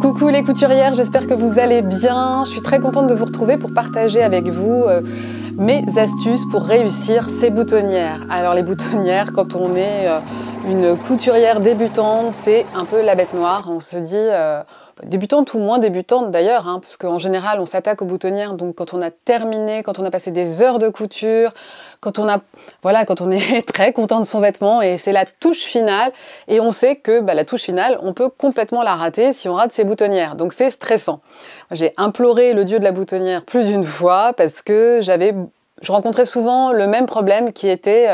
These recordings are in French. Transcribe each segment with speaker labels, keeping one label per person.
Speaker 1: Coucou les couturières, j'espère que vous allez bien. Je suis très contente de vous retrouver pour partager avec vous mes astuces pour réussir ces boutonnières. Alors les boutonnières, quand on est une couturière débutante, c'est un peu la bête noire. On se dit, débutante ou moins débutante d'ailleurs, hein, parce qu'en général on s'attaque aux boutonnières donc quand on a terminé, quand on a passé des heures de couture, quand on est très content de son vêtement et c'est la touche finale et on sait que la touche finale, on peut complètement la rater si on rate ses boutonnières. Donc c'est stressant. J'ai imploré le dieu de la boutonnière plus d'une fois parce que je rencontrais souvent le même problème qui était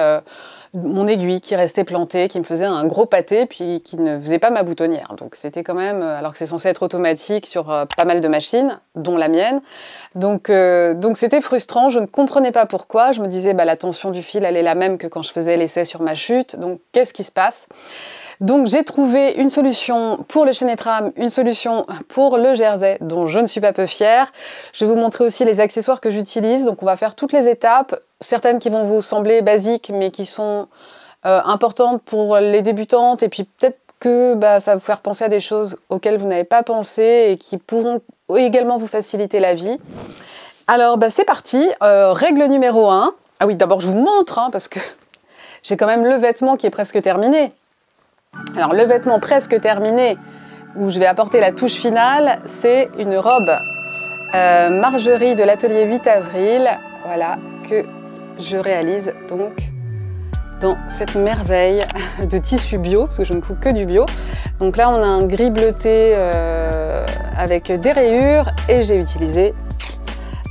Speaker 1: mon aiguille qui restait plantée, qui me faisait un gros pâté, puis qui ne faisait pas ma boutonnière. Donc c'était quand même, alors que c'est censé être automatique sur pas mal de machines, dont la mienne. Donc c'était frustrant, je ne comprenais pas pourquoi. Je me disais, la tension du fil, elle est la même que quand je faisais l'essai sur ma chute. Donc qu'est-ce qui se passe ? Donc j'ai trouvé une solution pour le chaîne et trame, une solution pour le jersey dont je ne suis pas peu fière. Je vais vous montrer aussi les accessoires que j'utilise. Donc on va faire toutes les étapes, certaines qui vont vous sembler basiques mais qui sont importantes pour les débutantes et puis peut-être que ça va vous faire penser à des choses auxquelles vous n'avez pas pensé et qui pourront également vous faciliter la vie. Alors c'est parti, règle numéro 1. Ah oui, d'abord je vous montre parce que j'ai quand même le vêtement qui est presque terminé. Alors le vêtement presque terminé, où je vais apporter la touche finale, c'est une robe Margerie de l'atelier 8 avril, voilà, que je réalise donc dans cette merveille de tissu bio, parce que je ne coupe que du bio. Donc là on a un gris bleuté avec des rayures et j'ai utilisé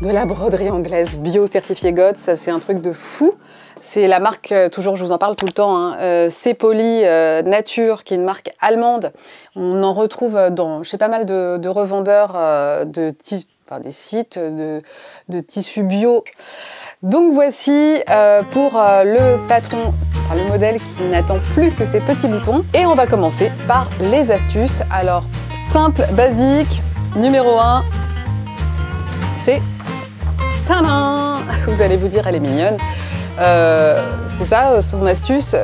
Speaker 1: de la broderie anglaise bio certifiée GOTS, ça c'est un truc de fou. C'est la marque, toujours je vous en parle tout le temps, C'est Poli Nature, qui est une marque allemande. On en retrouve chez pas mal de revendeurs des sites de tissus bio. Donc voici pour le patron, le modèle qui n'attend plus que ses petits boutons. Et on va commencer par les astuces. Alors, simple, basique, numéro 1, c'est... Tadam ! Vous allez vous dire, elle est mignonne. C'est ça son astuce.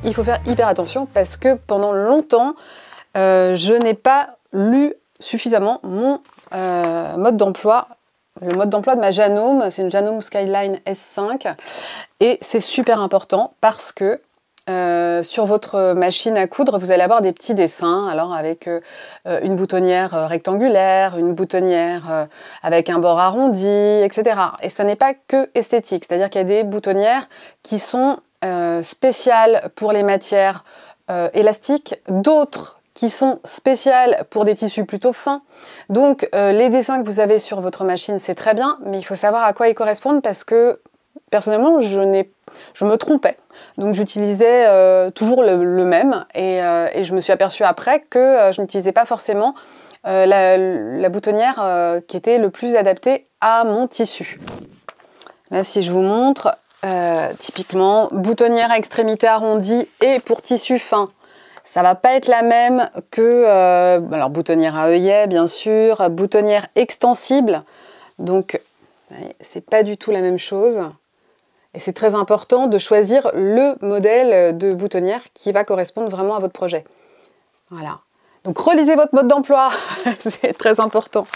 Speaker 1: Il faut faire hyper attention parce que pendant longtemps, je n'ai pas lu suffisamment mon mode d'emploi. Le mode d'emploi de ma Janome, c'est une Janome Skyline S5 et c'est super important parce que sur votre machine à coudre, vous allez avoir des petits dessins, alors avec une boutonnière rectangulaire, une boutonnière avec un bord arrondi, etc. Et ça n'est pas que esthétique, c'est-à-dire qu'il y a des boutonnières qui sont spéciales pour les matières élastiques, d'autres qui sont spéciales pour des tissus plutôt fins. Donc les dessins que vous avez sur votre machine, c'est très bien, mais il faut savoir à quoi ils correspondent parce que personnellement, je me trompais. Donc j'utilisais toujours le même et je me suis aperçue après que je n'utilisais pas forcément la boutonnière qui était le plus adaptée à mon tissu. Là, si je vous montre, typiquement, boutonnière à extrémité arrondie et pour tissu fin. Ça va pas être la même que alors boutonnière à œillet, bien sûr, boutonnière extensible. Donc, c'est pas du tout la même chose. Et c'est très important de choisir le modèle de boutonnière qui va correspondre vraiment à votre projet. Voilà. Donc relisez votre mode d'emploi, c'est très important.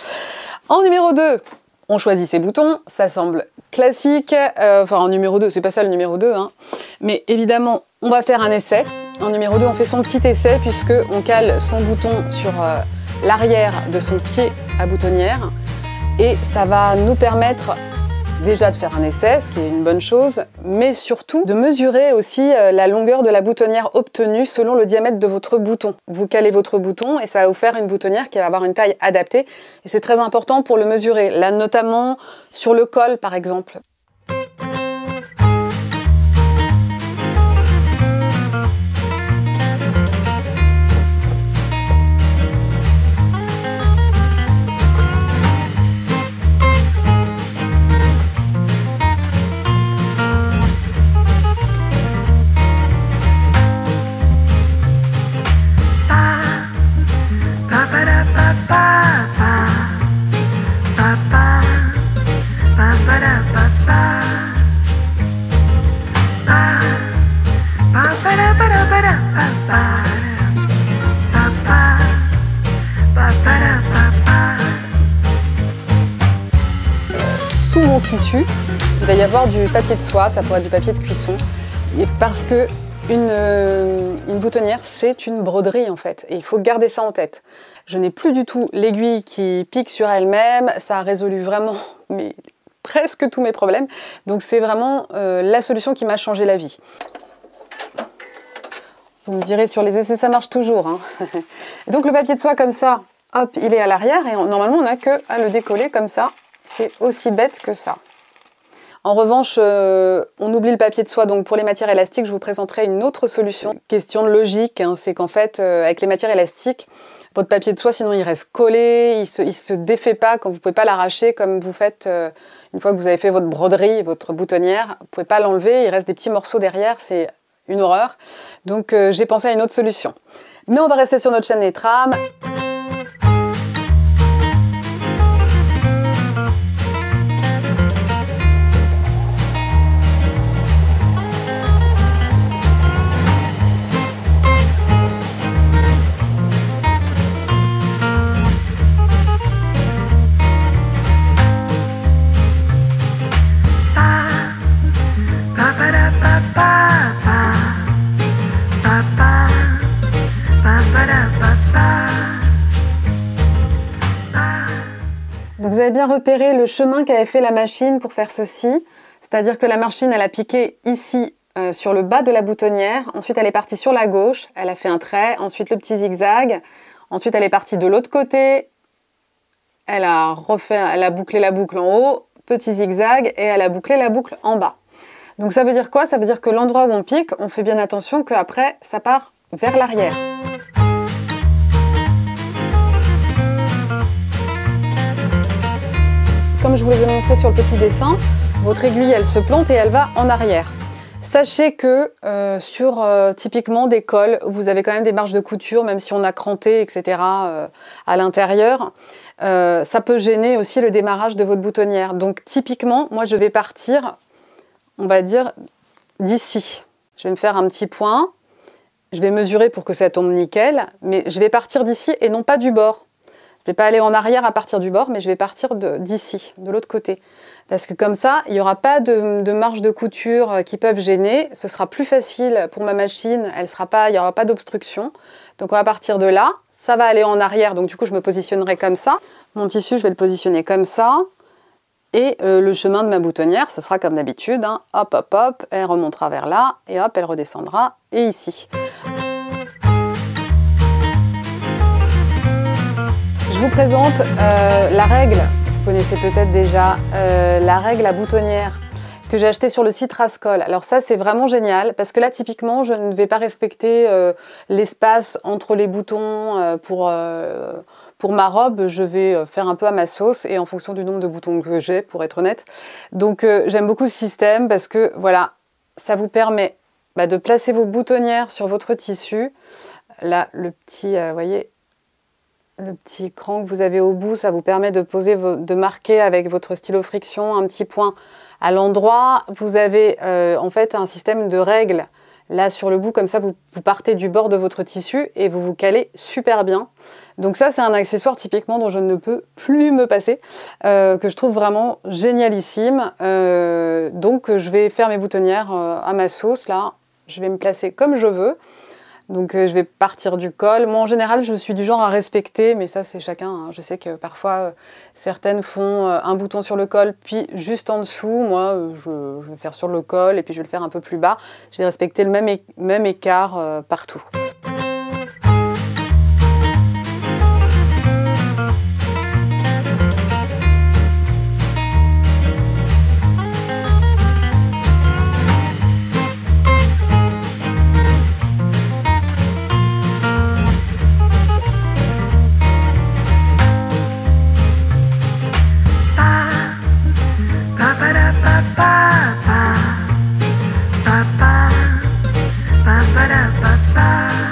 Speaker 1: En numéro 2, on choisit ses boutons, ça semble classique. En numéro 2, c'est pas ça le numéro 2, hein. Mais évidemment, on va faire un essai. En numéro 2, on fait son petit essai puisqu'on cale son bouton sur l'arrière de son pied à boutonnière. Et ça va nous permettre déjà de faire un essai, ce qui est une bonne chose, mais surtout de mesurer aussi la longueur de la boutonnière obtenue selon le diamètre de votre bouton. Vous calez votre bouton et ça va vous faire une boutonnière qui va avoir une taille adaptée et c'est très important pour le mesurer, là notamment sur le col par exemple.
Speaker 2: Pa pa pa pa pa pa
Speaker 1: tissu, il va y avoir du papier de soie, ça pourrait être du papier de cuisson. Et parce que une boutonnière, c'est une broderie en fait, et il faut garder ça en tête. Je n'ai plus du tout l'aiguille qui pique sur elle-même, ça a résolu vraiment presque tous mes problèmes, donc c'est vraiment la solution qui m'a changé la vie. Vous me direz, sur les essais ça marche toujours, hein. Donc le papier de soie comme ça, hop, il est à l'arrière, et normalement on n'a que à le décoller comme ça, c'est aussi bête que ça. En revanche, on oublie le papier de soie, donc pour les matières élastiques, je vous présenterai une autre solution. Question de logique, hein, c'est qu'en fait, avec les matières élastiques, votre papier de soie, sinon il reste collé, il se défait pas, quand vous ne pouvez pas l'arracher comme vous faites une fois que vous avez fait votre broderie, votre boutonnière, vous ne pouvez pas l'enlever, il reste des petits morceaux derrière, c'est une horreur. Donc j'ai pensé à une autre solution. Mais on va rester sur notre chaîne des trames. Donc vous avez bien repéré le chemin qu'avait fait la machine pour faire ceci. C'est-à-dire que la machine, elle a piqué ici sur le bas de la boutonnière. Ensuite, elle est partie sur la gauche. Elle a fait un trait. Ensuite, le petit zigzag. Ensuite, elle est partie de l'autre côté. Elle a bouclé la boucle en haut. Petit zigzag. Et elle a bouclé la boucle en bas. Donc ça veut dire quoi? Ça veut dire que l'endroit où on pique, on fait bien attention qu'après, ça part vers l'arrière. Comme je vous l'ai montré sur le petit dessin, votre aiguille, elle se plante et elle va en arrière. Sachez que sur typiquement des cols, vous avez quand même des marges de couture, même si on a cranté, etc. À l'intérieur. Ça peut gêner aussi le démarrage de votre boutonnière. Donc typiquement, moi je vais partir, on va dire, d'ici. Je vais me faire un petit point. Je vais mesurer pour que ça tombe nickel, mais je vais partir d'ici et non pas du bord. Je ne vais pas aller en arrière à partir du bord, mais je vais partir d'ici, de l'autre côté. Parce que comme ça, il n'y aura pas de marge de couture qui peuvent gêner. Ce sera plus facile pour ma machine, il n'y aura pas d'obstruction. Donc on va partir de là, ça va aller en arrière, donc du coup je me positionnerai comme ça. Mon tissu, je vais le positionner comme ça. Et le chemin de ma boutonnière, ce sera comme d'habitude, hein. Hop, hop, hop, elle remontera vers là, et hop, elle redescendra, et ici. Je vous présente la règle, vous connaissez peut-être déjà, la règle à boutonnière que j'ai achetée sur le site Rascol. Alors ça, c'est vraiment génial, parce que là, typiquement, je ne vais pas respecter l'espace entre les boutons pour ma robe. Je vais faire un peu à ma sauce et en fonction du nombre de boutons que j'ai, pour être honnête. Donc j'aime beaucoup ce système parce que, voilà, ça vous permet de placer vos boutonnières sur votre tissu. Là, le petit, voyez, le petit cran que vous avez au bout, ça vous permet de poser, de marquer avec votre stylo friction un petit point à l'endroit. Vous avez en fait un système de règles là sur le bout, comme ça vous partez du bord de votre tissu et vous vous calez super bien. Donc ça, c'est un accessoire typiquement dont je ne peux plus me passer, que je trouve vraiment génialissime. Donc je vais faire mes boutonnières à ma sauce là, je vais me placer comme je veux. Donc je vais partir du col. Moi en général je suis du genre à respecter, mais ça c'est chacun, hein. Je sais que parfois certaines font un bouton sur le col puis juste en dessous. Moi je vais faire sur le col et puis je vais le faire un peu plus bas. Je vais respecter le même écart partout.
Speaker 2: Ba ba ba ba ba ba.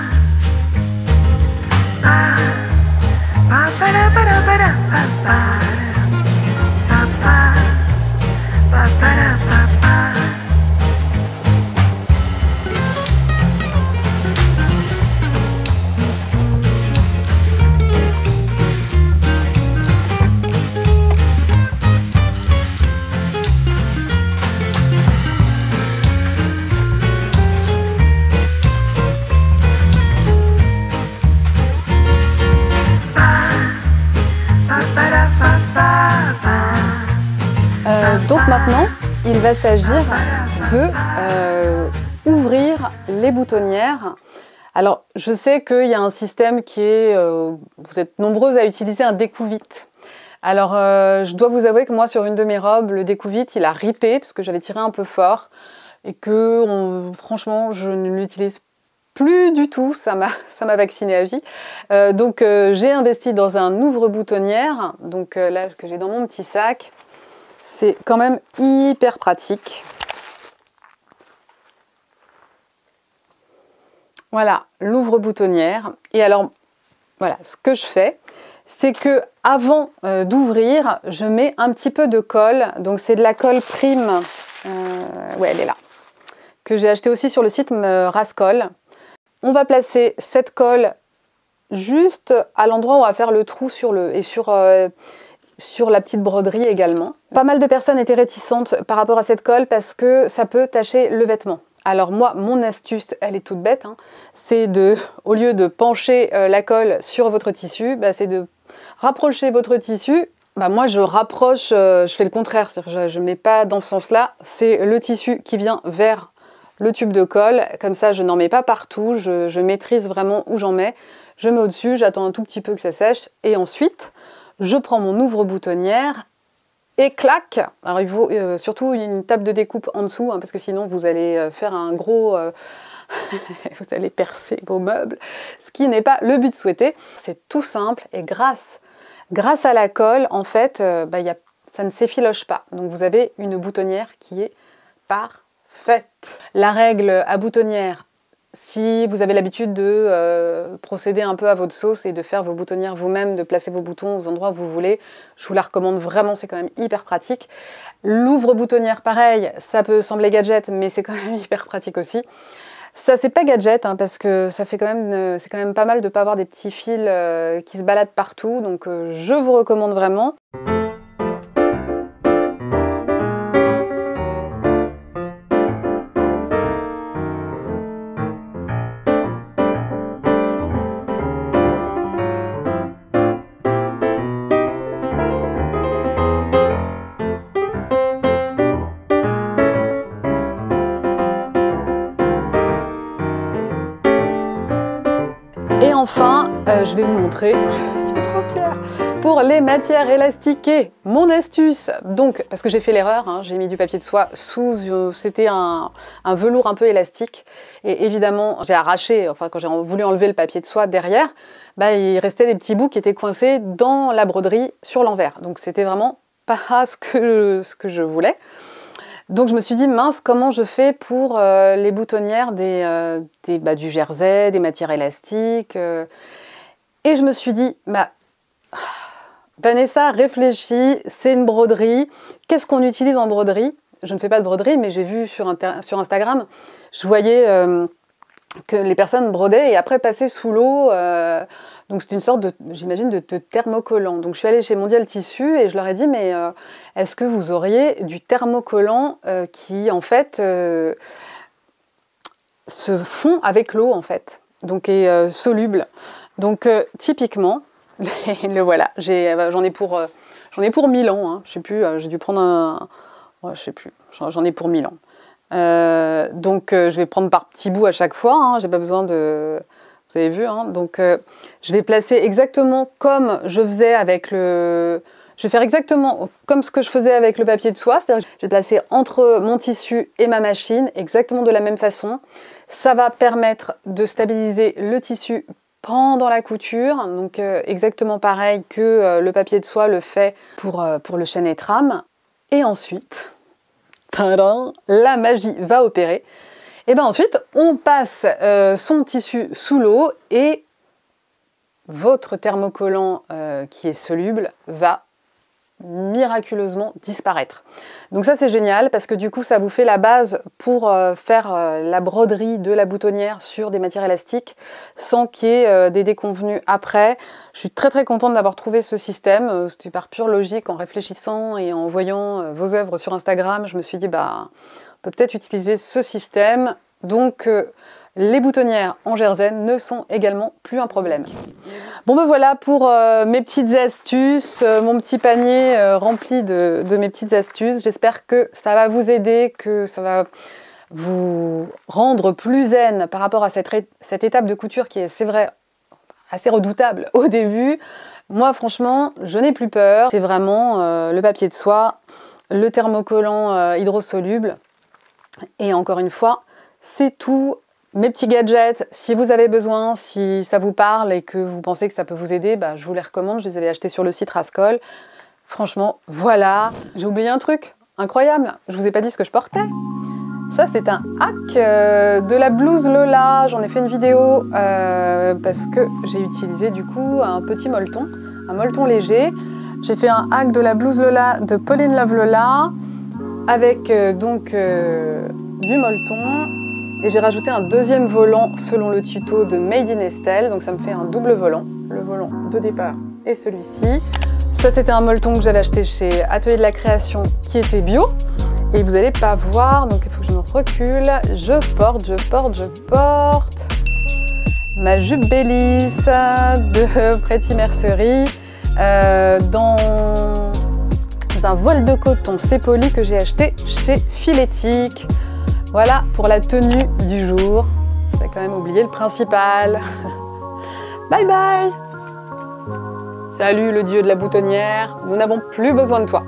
Speaker 1: Donc maintenant, il va s'agir de ouvrir les boutonnières. Alors, je sais qu'il y a un système qui est, vous êtes nombreuses à utiliser un découvite. Alors, je dois vous avouer que moi, sur une de mes robes, le découvite, il a ripé parce que j'avais tiré un peu fort et que, franchement, je ne l'utilise plus du tout. Ça m'a vacciné à vie. Donc, j'ai investi dans un ouvre-boutonnière, donc là, que j'ai dans mon petit sac. C'est quand même hyper pratique. Voilà, l'ouvre-boutonnière. Et alors, voilà, ce que je fais, c'est que avant d'ouvrir, je mets un petit peu de colle. Donc c'est de la colle Prime, ouais, elle est là, que j'ai acheté aussi sur le site Rascol. On va placer cette colle juste à l'endroit où on va faire le trou sur la petite broderie également. Pas mal de personnes étaient réticentes par rapport à cette colle parce que ça peut tacher le vêtement. Alors moi, mon astuce, elle est toute bête, hein, c'est de, au lieu de pencher la colle sur votre tissu, bah, c'est de rapprocher votre tissu. Bah, moi, je rapproche, je fais le contraire, c'est-à-dire je ne mets pas dans ce sens-là, c'est le tissu qui vient vers le tube de colle, comme ça je n'en mets pas partout, je maîtrise vraiment où j'en mets, je mets au-dessus, j'attends un tout petit peu que ça sèche, et ensuite, je prends mon ouvre-boutonnière, et clac. Alors il faut surtout une table de découpe en dessous, hein, parce que sinon vous allez faire un gros... vous allez percer vos meubles, ce qui n'est pas le but souhaité. C'est tout simple et grâce à la colle, en fait, ça ne s'effiloche pas. Donc vous avez une boutonnière qui est parfaite. La règle à boutonnière, si vous avez l'habitude de procéder un peu à votre sauce et de faire vos boutonnières vous-même, de placer vos boutons aux endroits où vous voulez, je vous la recommande vraiment, c'est quand même hyper pratique. L'ouvre-boutonnière, pareil, ça peut sembler gadget, mais c'est quand même hyper pratique aussi. Ça, c'est pas gadget, hein, parce que ça fait c'est quand même pas mal de ne pas avoir des petits fils qui se baladent partout, donc je vous recommande vraiment. Et enfin, je vais vous montrer, je suis trop fière, pour les matières élastiquées, mon astuce. Donc, parce que j'ai fait l'erreur, hein, j'ai mis du papier de soie sous, c'était un velours un peu élastique. Et évidemment, j'ai arraché, enfin quand j'ai voulu enlever le papier de soie derrière, bah, il restait des petits bouts qui étaient coincés dans la broderie sur l'envers. Donc c'était vraiment pas ce que je voulais. Donc je me suis dit, mince, comment je fais pour les boutonnières du jersey, des matières élastiques Et je me suis dit, Vanessa, réfléchis, c'est une broderie. Qu'est-ce qu'on utilise en broderie? Je ne fais pas de broderie, mais j'ai vu sur Instagram, je voyais que les personnes brodaient et après passaient sous l'eau. Donc c'est une sorte de, j'imagine, de thermocollant. Donc je suis allée chez Mondial Tissu et je leur ai dit, mais est-ce que vous auriez du thermocollant qui en fait se fond avec l'eau en fait, donc est soluble. Donc typiquement, le voilà, j'en ai pour 1000 ans. Hein. Je sais plus, j'ai dû prendre un, ouais, je sais plus, j'en ai pour 1000 ans. Donc je vais prendre par petits bouts à chaque fois. Hein. J'ai pas besoin de Vous avez vu, hein, donc je vais placer exactement comme je faisais avec le... Je vais faire exactement comme ce que je faisais avec le papier de soie, c'est-à-dire que je vais placer entre mon tissu et ma machine, exactement de la même façon. Ça va permettre de stabiliser le tissu pendant la couture, donc exactement pareil que le papier de soie le fait pour le chêne et trame. Et ensuite, tadam, la magie va opérer. Et bien ensuite, on passe son tissu sous l'eau et votre thermocollant qui est soluble va miraculeusement disparaître. Donc ça c'est génial parce que du coup ça vous fait la base pour faire la broderie de la boutonnière sur des matières élastiques sans qu'il y ait des déconvenus après. Je suis très contente d'avoir trouvé ce système, c'était par pure logique en réfléchissant et en voyant vos œuvres sur Instagram, je me suis dit on peut peut-être utiliser ce système. Donc les boutonnières en jersen ne sont également plus un problème. Bon ben voilà pour mes petites astuces, mon petit panier rempli de mes petites astuces. J'espère que ça va vous aider, que ça va vous rendre plus zen par rapport à cette étape de couture qui est, c'est vrai, assez redoutable au début. Moi franchement, je n'ai plus peur. C'est vraiment le papier de soie, le thermocollant hydrosoluble. Et encore une fois, c'est tout. Mes petits gadgets, si vous avez besoin, si ça vous parle et que vous pensez que ça peut vous aider, bah, je vous les recommande. Je les avais achetés sur le site Rascol. Franchement, voilà. J'ai oublié un truc incroyable. Je vous ai pas dit ce que je portais. Ça, c'est un hack de la blouse Lola. J'en ai fait une vidéo parce que j'ai utilisé du coup un petit molleton, un molleton léger. J'ai fait un hack de la blouse Lola de Pauline Love Lola avec du molleton. Et j'ai rajouté un deuxième volant selon le tuto de Made in Estelle. Donc ça me fait un double volant. Le volant de départ et celui-ci. Ça, c'était un molleton que j'avais acheté chez Atelier de la Création qui était bio. Et vous n'allez pas voir, donc il faut que je me recule. Je porte ma jupe Belize de Pretty Mercerie dans un voile de coton C'est Poli que j'ai acheté chez Filetic. Voilà pour la tenue du jour. J'ai quand même oublié le principal. Bye bye! Salut le dieu de la boutonnière, nous n'avons plus besoin de toi.